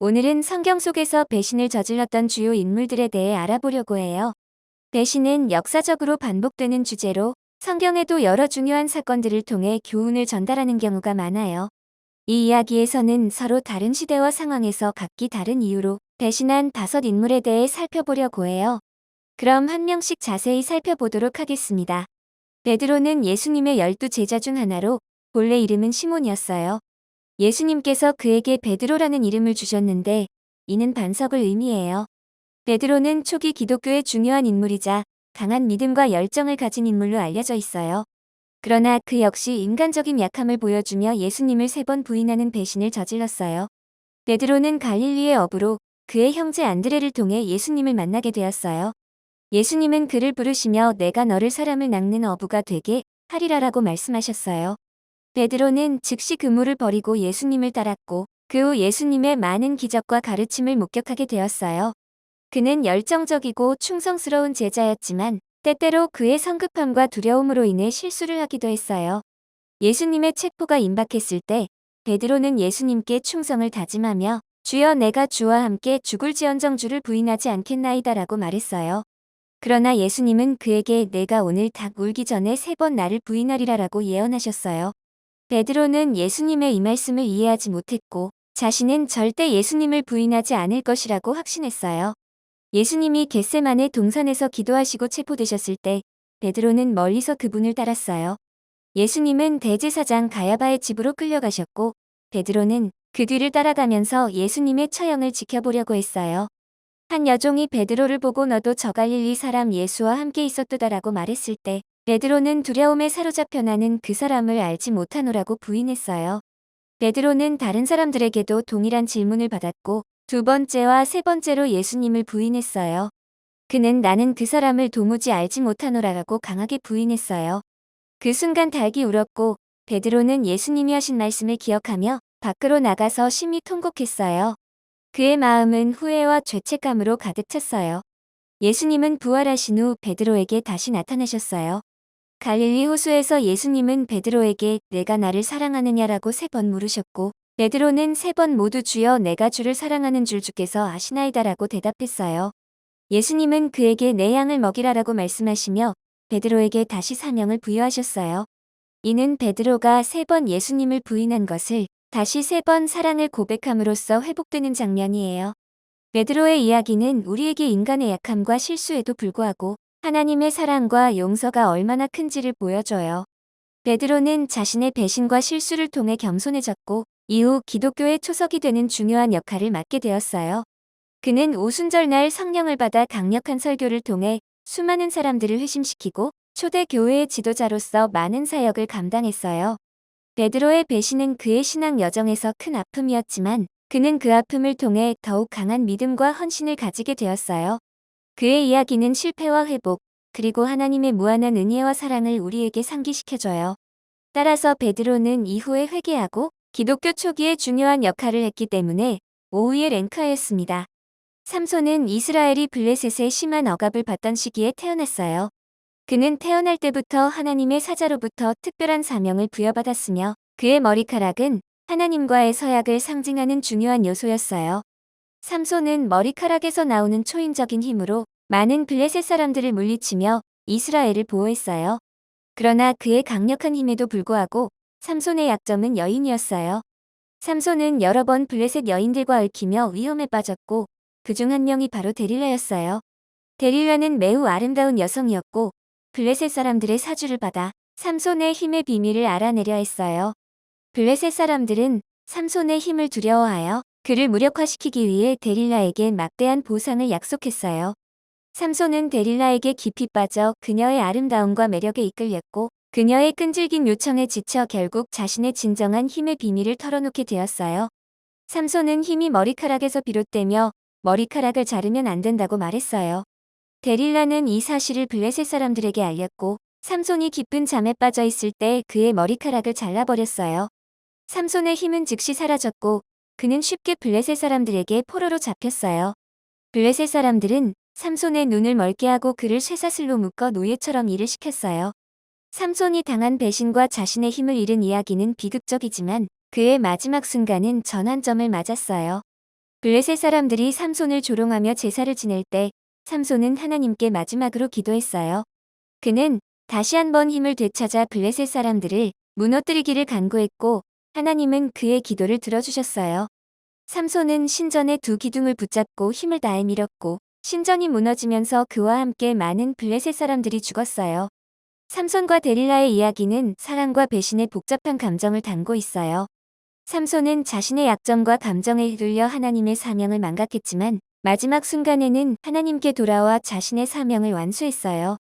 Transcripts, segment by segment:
오늘은 성경 속에서 배신을 저질렀던 주요 인물들에 대해 알아보려고 해요. 배신은 역사적으로 반복되는 주제로 성경에도 여러 중요한 사건들을 통해 교훈을 전달하는 경우가 많아요. 이 이야기에서는 서로 다른 시대와 상황에서 각기 다른 이유로 배신한 5인물에 대해 살펴보려고 해요. 그럼 한 명씩 자세히 살펴보도록 하겠습니다. 베드로는 예수님의 12제자 중 하나로 본래 이름은 시몬이었어요. 예수님께서 그에게 베드로라는 이름을 주셨는데 이는 반석을 의미해요. 베드로는 초기 기독교의 중요한 인물이자 강한 믿음과 열정을 가진 인물로 알려져 있어요. 그러나 그 역시 인간적인 약함을 보여주며 예수님을 3번 부인하는 배신을 저질렀어요. 베드로는 갈릴리의 어부로 그의 형제 안드레를 통해 예수님을 만나게 되었어요. 예수님은 그를 부르시며 내가 너를 사람을 낚는 어부가 되게 하리라라고 말씀하셨어요. 베드로는 즉시 그물을 버리고 예수님을 따랐고 그 후 예수님의 많은 기적과 가르침을 목격하게 되었어요. 그는 열정적이고 충성스러운 제자였지만 때때로 그의 성급함과 두려움으로 인해 실수를 하기도 했어요. 예수님의 체포가 임박했을 때 베드로는 예수님께 충성을 다짐하며 주여 내가 주와 함께 죽을지언정 주를 부인하지 않겠나이다라고 말했어요. 그러나 예수님은 그에게 내가 오늘 닭 울기 전에 3번 나를 부인하리라라고 예언하셨어요. 베드로는 예수님의 이 말씀을 이해하지 못했고 자신은 절대 예수님을 부인하지 않을 것이라고 확신했어요. 예수님이 겟세마네 동산에서 기도하시고 체포되셨을 때 베드로는 멀리서 그분을 따랐어요. 예수님은 대제사장 가야바의 집으로 끌려가셨고 베드로는 그 뒤를 따라가면서 예수님의 처형을 지켜보려고 했어요. 한 여종이 베드로를 보고 너도 저 갈릴리 사람 예수와 함께 있었도다라고 말했을 때 베드로는 두려움에 사로잡혀 나는 그 사람을 알지 못하노라고 부인했어요. 베드로는 다른 사람들에게도 동일한 질문을 받았고 2번째와 3번째로 예수님을 부인했어요. 그는 나는 그 사람을 도무지 알지 못하노라고 강하게 부인했어요. 그 순간 닭이 울었고 베드로는 예수님이 하신 말씀을 기억하며 밖으로 나가서 심히 통곡했어요. 그의 마음은 후회와 죄책감으로 가득 찼어요. 예수님은 부활하신 후 베드로에게 다시 나타나셨어요. 갈릴리 호수에서 예수님은 베드로에게 내가 나를 사랑하느냐라고 3번 물으셨고 베드로는 3번 모두 주여 내가 주를 사랑하는 줄 주께서 아시나이다라고 대답했어요. 예수님은 그에게 내 양을 먹이라라고 말씀하시며 베드로에게 다시 사명을 부여하셨어요. 이는 베드로가 3번 예수님을 부인한 것을 다시 3번 사랑을 고백함으로써 회복되는 장면이에요. 베드로의 이야기는 우리에게 인간의 약함과 실수에도 불구하고 하나님의 사랑과 용서가 얼마나 큰지를 보여줘요. 베드로는 자신의 배신과 실수를 통해 겸손해졌고 이후 기독교의 초석이 되는 중요한 역할을 맡게 되었어요. 그는 오순절날 성령을 받아 강력한 설교를 통해 수많은 사람들을 회심시키고 초대 교회의 지도자로서 많은 사역을 감당했어요. 베드로의 배신은 그의 신앙 여정에서 큰 아픔이었지만 그는 그 아픔을 통해 더욱 강한 믿음과 헌신을 가지게 되었어요. 그의 이야기는 실패와 회복, 그리고 하나님의 무한한 은혜와 사랑을 우리에게 상기시켜줘요. 따라서 베드로는 이후에 회개하고 기독교 초기에 중요한 역할을 했기 때문에 5위에 랭크하였습니다. 삼손은 이스라엘이 블레셋의 심한 억압을 받던 시기에 태어났어요. 그는 태어날 때부터 하나님의 사자로부터 특별한 사명을 부여받았으며 그의 머리카락은 하나님과의 서약을 상징하는 중요한 요소였어요. 삼손은 머리카락에서 나오는 초인적인 힘으로 많은 블레셋 사람들을 물리치며 이스라엘을 보호했어요. 그러나 그의 강력한 힘에도 불구하고 삼손의 약점은 여인이었어요. 삼손은 여러 번 블레셋 여인들과 얽히며 위험에 빠졌고 그중 한 명이 바로 데릴라였어요. 데릴라는 매우 아름다운 여성이었고 블레셋 사람들의 사주를 받아 삼손의 힘의 비밀을 알아내려 했어요. 블레셋 사람들은 삼손의 힘을 두려워하여 그를 무력화시키기 위해 데릴라에게 막대한 보상을 약속했어요. 삼손은 데릴라에게 깊이 빠져 그녀의 아름다움과 매력에 이끌렸고 그녀의 끈질긴 요청에 지쳐 결국 자신의 진정한 힘의 비밀을 털어놓게 되었어요. 삼손은 힘이 머리카락에서 비롯되며 머리카락을 자르면 안 된다고 말했어요. 데릴라는 이 사실을 블레셋 사람들에게 알렸고 삼손이 깊은 잠에 빠져 있을 때 그의 머리카락을 잘라버렸어요. 삼손의 힘은 즉시 사라졌고 그는 쉽게 블레셋 사람들에게 포로로 잡혔어요. 블레셋 사람들은 삼손의 눈을 멀게 하고 그를 쇠사슬로 묶어 노예처럼 일을 시켰어요. 삼손이 당한 배신과 자신의 힘을 잃은 이야기는 비극적이지만 그의 마지막 순간은 전환점을 맞았어요. 블레셋 사람들이 삼손을 조롱하며 제사를 지낼 때 삼손은 하나님께 마지막으로 기도했어요. 그는 다시 한번 힘을 되찾아 블레셋 사람들을 무너뜨리기를 간구했고 하나님은 그의 기도를 들어주셨어요. 삼손은 신전의 두 기둥을 붙잡고 힘을 다해 밀었고 신전이 무너지면서 그와 함께 많은 블레셋 사람들이 죽었어요. 삼손과 데릴라의 이야기는 사랑과 배신의 복잡한 감정을 담고 있어요. 삼손은 자신의 약점과 감정에 휘둘려 하나님의 사명을 망각했지만 마지막 순간에는 하나님께 돌아와 자신의 사명을 완수했어요.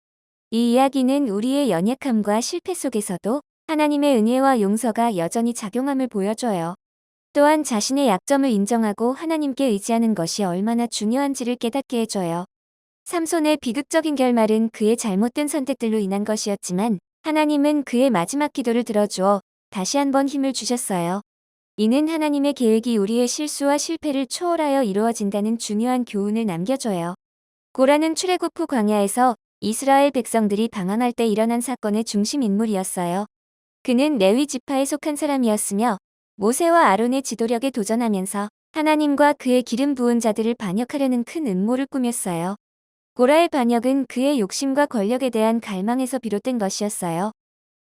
이 이야기는 우리의 연약함과 실패 속에서도 하나님의 은혜와 용서가 여전히 작용함을 보여줘요. 또한 자신의 약점을 인정하고 하나님께 의지하는 것이 얼마나 중요한지를 깨닫게 해줘요. 삼손의 비극적인 결말은 그의 잘못된 선택들로 인한 것이었지만 하나님은 그의 마지막 기도를 들어주어 다시 한번 힘을 주셨어요. 이는 하나님의 계획이 우리의 실수와 실패를 초월하여 이루어진다는 중요한 교훈을 남겨줘요. 고라는 출애굽 후 광야에서 이스라엘 백성들이 방황할 때 일어난 사건의 중심 인물이었어요. 그는 레위 지파에 속한 사람이었으며 모세와 아론의 지도력에 도전하면서 하나님과 그의 기름 부은 자들을 반역하려는 큰 음모를 꾸몄어요. 고라의 반역은 그의 욕심과 권력에 대한 갈망에서 비롯된 것이었어요.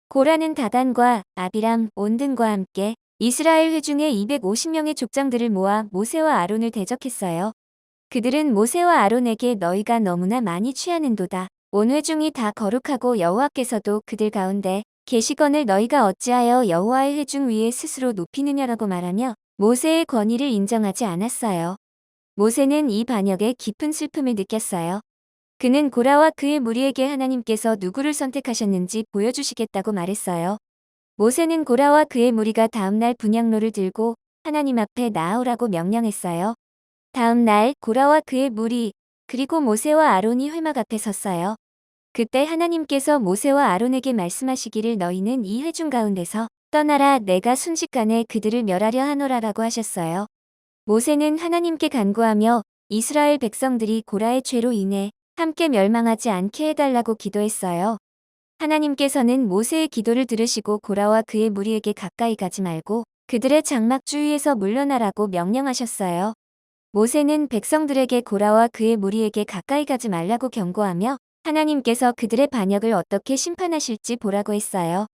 고라는 다단과 아비람, 온 등과 함께 이스라엘 회중의 250명의 족장들을 모아 모세와 아론을 대적했어요. 그들은 모세와 아론에게 너희가 너무나 많이 취하는도다. 온 회중이 다 거룩하고 여호와께서도 그들 가운데 계시거늘 너희가 어찌하여 여호와의 회중 위에 스스로 높이느냐라고 말하며 모세의 권위를 인정하지 않았어요. 모세는 이 반역에 깊은 슬픔을 느꼈어요. 그는 고라와 그의 무리에게 하나님께서 누구를 선택하셨는지 보여주시겠다고 말했어요. 모세는 고라와 그의 무리가 다음날 분향로를 들고 하나님 앞에 나아오라고 명령했어요. 다음 날 고라와 그의 무리 그리고 모세와 아론이 회막 앞에 섰어요. 그때 하나님께서 모세와 아론에게 말씀하시기를 너희는 이 회중 가운데서 떠나라 내가 순식간에 그들을 멸하려 하노라라고 하셨어요. 모세는 하나님께 간구하며 이스라엘 백성들이 고라의 죄로 인해 함께 멸망하지 않게 해달라고 기도했어요. 하나님께서는 모세의 기도를 들으시고 고라와 그의 무리에게 가까이 가지 말고 그들의 장막 주위에서 물러나라고 명령하셨어요. 모세는 백성들에게 고라와 그의 무리에게 가까이 가지 말라고 경고하며 하나님께서 그들의 반역을 어떻게 심판하실지 보라고 했어요.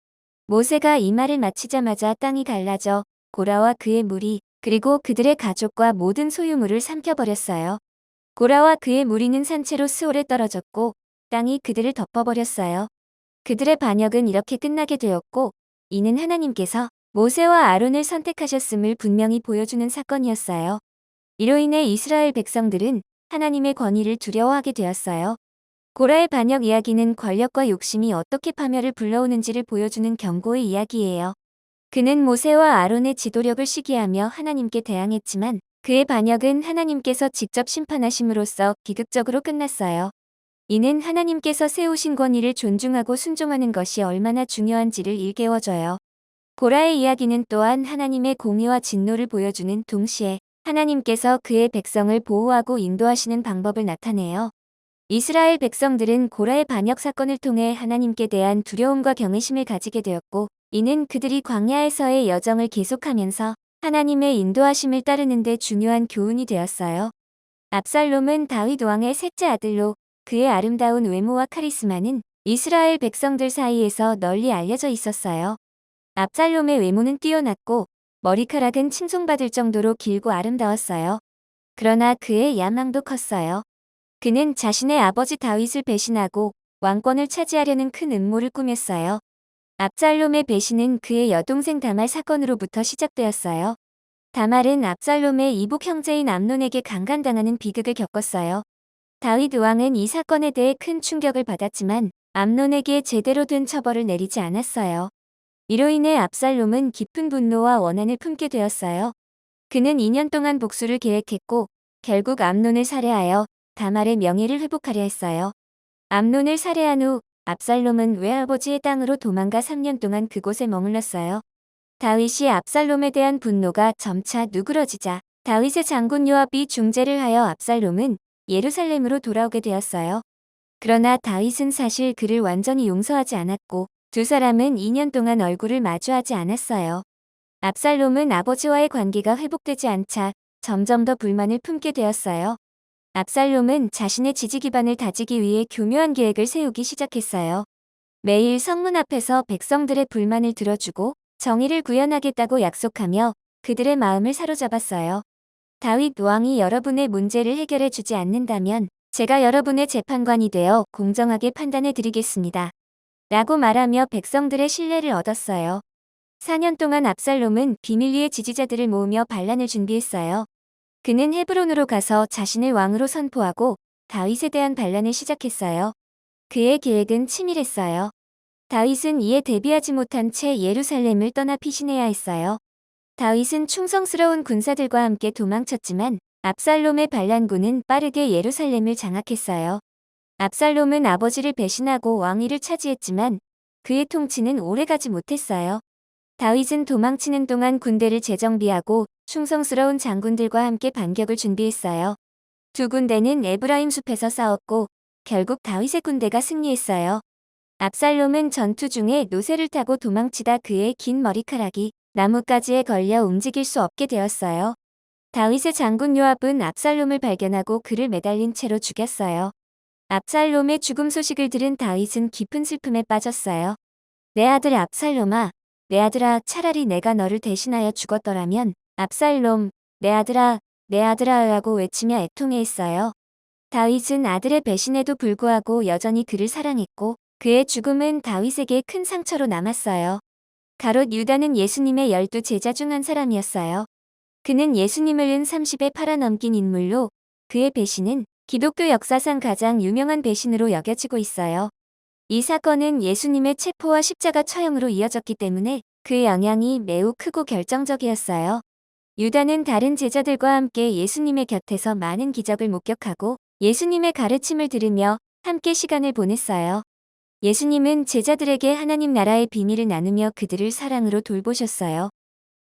모세가 이 말을 마치자마자 땅이 갈라져 고라와 그의 무리 그리고 그들의 가족과 모든 소유물을 삼켜버렸어요. 고라와 그의 무리는 산채로 스올에 떨어졌고 땅이 그들을 덮어버렸어요. 그들의 반역은 이렇게 끝나게 되었고 이는 하나님께서 모세와 아론을 선택하셨음을 분명히 보여주는 사건이었어요. 이로 인해 이스라엘 백성들은 하나님의 권위를 두려워하게 되었어요. 고라의 반역 이야기는 권력과 욕심이 어떻게 파멸을 불러오는지를 보여주는 경고의 이야기예요. 그는 모세와 아론의 지도력을 시기하며 하나님께 대항했지만 그의 반역은 하나님께서 직접 심판하심으로써 비극적으로 끝났어요. 이는 하나님께서 세우신 권위를 존중하고 순종하는 것이 얼마나 중요한지를 일깨워줘요. 고라의 이야기는 또한 하나님의 공의와 진노를 보여주는 동시에 하나님께서 그의 백성을 보호하고 인도하시는 방법을 나타내요. 이스라엘 백성들은 고라의 반역 사건을 통해 하나님께 대한 두려움과 경외심을 가지게 되었고 이는 그들이 광야에서의 여정을 계속하면서 하나님의 인도하심을 따르는 데 중요한 교훈이 되었어요. 압살롬은 다윗 왕의 셋째 아들로 그의 아름다운 외모와 카리스마는 이스라엘 백성들 사이에서 널리 알려져 있었어요. 압살롬의 외모는 뛰어났고 머리카락은 칭송받을 정도로 길고 아름다웠어요. 그러나 그의 야망도 컸어요. 그는 자신의 아버지 다윗을 배신하고 왕권을 차지하려는 큰 음모를 꾸몄어요. 압살롬의 배신은 그의 여동생 다말 사건으로부터 시작되었어요. 다말은 압살롬의 이복 형제인 암논에게 강간당하는 비극을 겪었어요. 다윗 왕은 이 사건에 대해 큰 충격을 받았지만 암논에게 제대로 된 처벌을 내리지 않았어요. 이로 인해 압살롬은 깊은 분노와 원한을 품게 되었어요. 그는 2년 동안 복수를 계획했고 결국 암논을 살해하여 다말의 명예를 회복하려 했어요. 암논을 살해한 후 압살롬은 외아버지의 땅으로 도망가 3년 동안 그곳에 머물렀어요. 다윗이 압살롬에 대한 분노가 점차 누그러지자 다윗의 장군 요압이 중재를 하여 압살롬은 예루살렘으로 돌아오게 되었어요. 그러나 다윗은 사실 그를 완전히 용서하지 않았고 두 사람은 2년 동안 얼굴을 마주하지 않았어요. 압살롬은 아버지와의 관계가 회복되지 않자 점점 더 불만을 품게 되었어요. 압살롬은 자신의 지지 기반을 다지기 위해 교묘한 계획을 세우기 시작했어요. 매일 성문 앞에서 백성들의 불만을 들어주고 정의를 구현하겠다고 약속하며 그들의 마음을 사로잡았어요. 다윗 왕이 여러분의 문제를 해결해 주지 않는다면 제가 여러분의 재판관이 되어 공정하게 판단해 드리겠습니다. 라고 말하며 백성들의 신뢰를 얻었어요. 4년 동안 압살롬은 비밀리에 지지자들을 모으며 반란을 준비했어요. 그는 헤브론으로 가서 자신을 왕으로 선포하고 다윗에 대한 반란을 시작했어요. 그의 계획은 치밀했어요. 다윗은 이에 대비하지 못한 채 예루살렘을 떠나 피신해야 했어요. 다윗은 충성스러운 군사들과 함께 도망쳤지만 압살롬의 반란군은 빠르게 예루살렘을 장악했어요. 압살롬은 아버지를 배신하고 왕위를 차지했지만 그의 통치는 오래가지 못했어요. 다윗은 도망치는 동안 군대를 재정비하고 충성스러운 장군들과 함께 반격을 준비했어요. 두 군대는 에브라임 숲에서 싸웠고 결국 다윗의 군대가 승리했어요. 압살롬은 전투 중에 노새를 타고 도망치다 그의 긴 머리카락이 나뭇가지에 걸려 움직일 수 없게 되었어요. 다윗의 장군 요압은 압살롬을 발견하고 그를 매달린 채로 죽였어요. 압살롬의 죽음 소식을 들은 다윗은 깊은 슬픔에 빠졌어요. 내 아들 압살롬아, 내 아들아, 차라리 내가 너를 대신하여 죽었더라면 압살롬, 내 아들아, 내 아들아 라고 외치며 애통해했어요. 다윗은 아들의 배신에도 불구하고 여전히 그를 사랑했고 그의 죽음은 다윗에게 큰 상처로 남았어요. 가롯 유다는 예수님의 12 제자 중 한 사람이었어요. 그는 예수님을 은 30에 팔아넘긴 인물로 그의 배신은 기독교 역사상 가장 유명한 배신으로 여겨지고 있어요. 이 사건은 예수님의 체포와 십자가 처형으로 이어졌기 때문에 그의 영향이 매우 크고 결정적이었어요. 유다는 다른 제자들과 함께 예수님의 곁에서 많은 기적을 목격하고 예수님의 가르침을 들으며 함께 시간을 보냈어요. 예수님은 제자들에게 하나님 나라의 비밀을 나누며 그들을 사랑으로 돌보셨어요.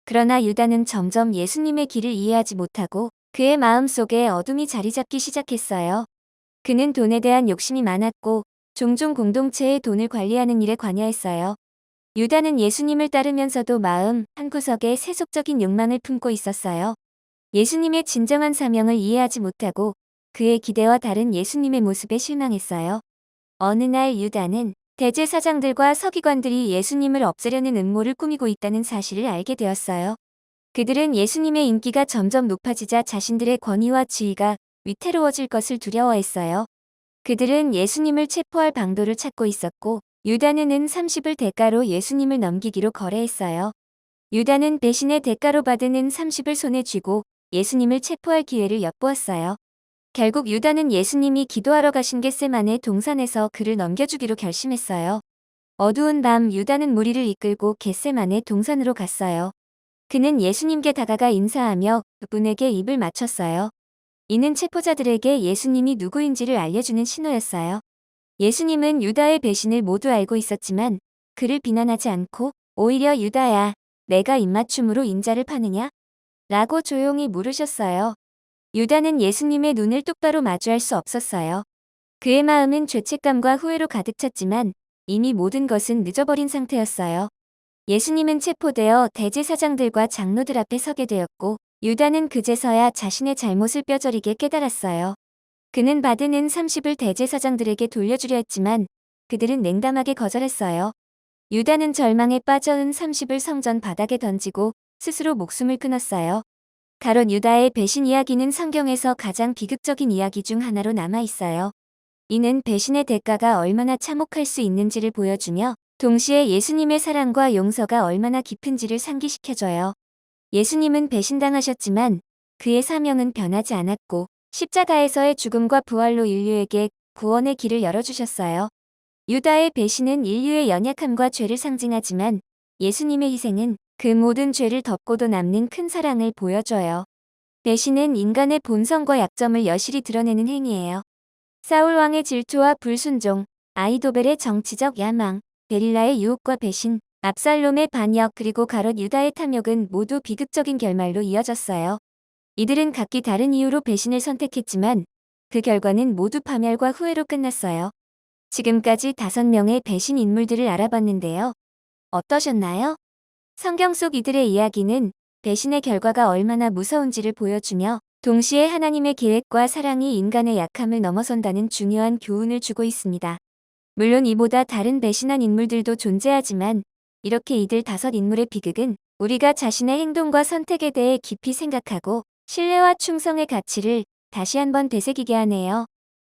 그러나 유다는 점점 예수님의 길을 이해하지 못하고 그의 마음속에 어둠이 자리 잡기 시작했어요. 그는 돈에 대한 욕심이 많았고 종종 공동체의 돈을 관리하는 일에 관여했어요. 유다는 예수님을 따르면서도 마음 한구석에 세속적인 욕망을 품고 있었어요. 예수님의 진정한 사명을 이해하지 못하고 그의 기대와 다른 예수님의 모습에 실망했어요. 어느 날 유다는 대제사장들과 서기관들이 예수님을 없애려는 음모를 꾸미고 있다는 사실을 알게 되었어요. 그들은 예수님의 인기가 점점 높아지자 자신들의 권위와 지위가 위태로워질 것을 두려워했어요. 그들은 예수님을 체포할 방도를 찾고 있었고 유다는 은 30을 대가로 예수님을 넘기기로 거래했어요. 유다는 배신의 대가로 받은 은 30을 손에 쥐고 예수님을 체포할 기회를 엿보았어요. 결국 유다는 예수님이 기도하러 가신 겟세마네 동산에서 그를 넘겨주기로 결심했어요. 어두운 밤 유다는 무리를 이끌고 겟세마네 동산으로 갔어요. 그는 예수님께 다가가 인사하며 그분에게 입을 맞췄어요. 이는 체포자들에게 예수님이 누구인지를 알려주는 신호였어요. 예수님은 유다의 배신을 모두 알고 있었지만 그를 비난하지 않고 오히려 유다야, 내가 입맞춤으로 인자를 파느냐? 라고 조용히 물으셨어요. 유다는 예수님의 눈을 똑바로 마주할 수 없었어요. 그의 마음은 죄책감과 후회로 가득 찼지만 이미 모든 것은 늦어버린 상태였어요. 예수님은 체포되어 대제사장들과 장로들 앞에 서게 되었고 유다는 그제서야 자신의 잘못을 뼈저리게 깨달았어요. 그는 받은 은 30을 대제사장들에게 돌려주려 했지만 그들은 냉담하게 거절했어요. 유다는 절망에 빠져 은 30을 성전 바닥에 던지고 스스로 목숨을 끊었어요. 가롯 유다의 배신 이야기는 성경에서 가장 비극적인 이야기 중 하나로 남아있어요. 이는 배신의 대가가 얼마나 참혹할 수 있는지를 보여주며 동시에 예수님의 사랑과 용서가 얼마나 깊은지를 상기시켜줘요. 예수님은 배신당하셨지만 그의 사명은 변하지 않았고 십자가에서의 죽음과 부활로 인류에게 구원의 길을 열어주셨어요. 유다의 배신은 인류의 연약함과 죄를 상징하지만 예수님의 희생은 그 모든 죄를 덮고도 남는 큰 사랑을 보여줘요. 배신은 인간의 본성과 약점을 여실히 드러내는 행위예요. 사울 왕의 질투와 불순종, 아히도벨의 정치적 야망, 베릴라의 유혹과 배신, 압살롬의 반역 그리고 가롯 유다의 탐욕은 모두 비극적인 결말로 이어졌어요. 이들은 각기 다른 이유로 배신을 선택했지만 그 결과는 모두 파멸과 후회로 끝났어요. 지금까지 5명의 배신 인물들을 알아봤는데요. 어떠셨나요? 성경 속 이들의 이야기는 배신의 결과가 얼마나 무서운지를 보여주며 동시에 하나님의 계획과 사랑이 인간의 약함을 넘어선다는 중요한 교훈을 주고 있습니다. 물론 이보다 다른 배신한 인물들도 존재하지만 이렇게 이들 5인물의 비극은 우리가 자신의 행동과 선택에 대해 깊이 생각하고 신뢰와 충성의 가치를 다시 한번 되새기게 하네요.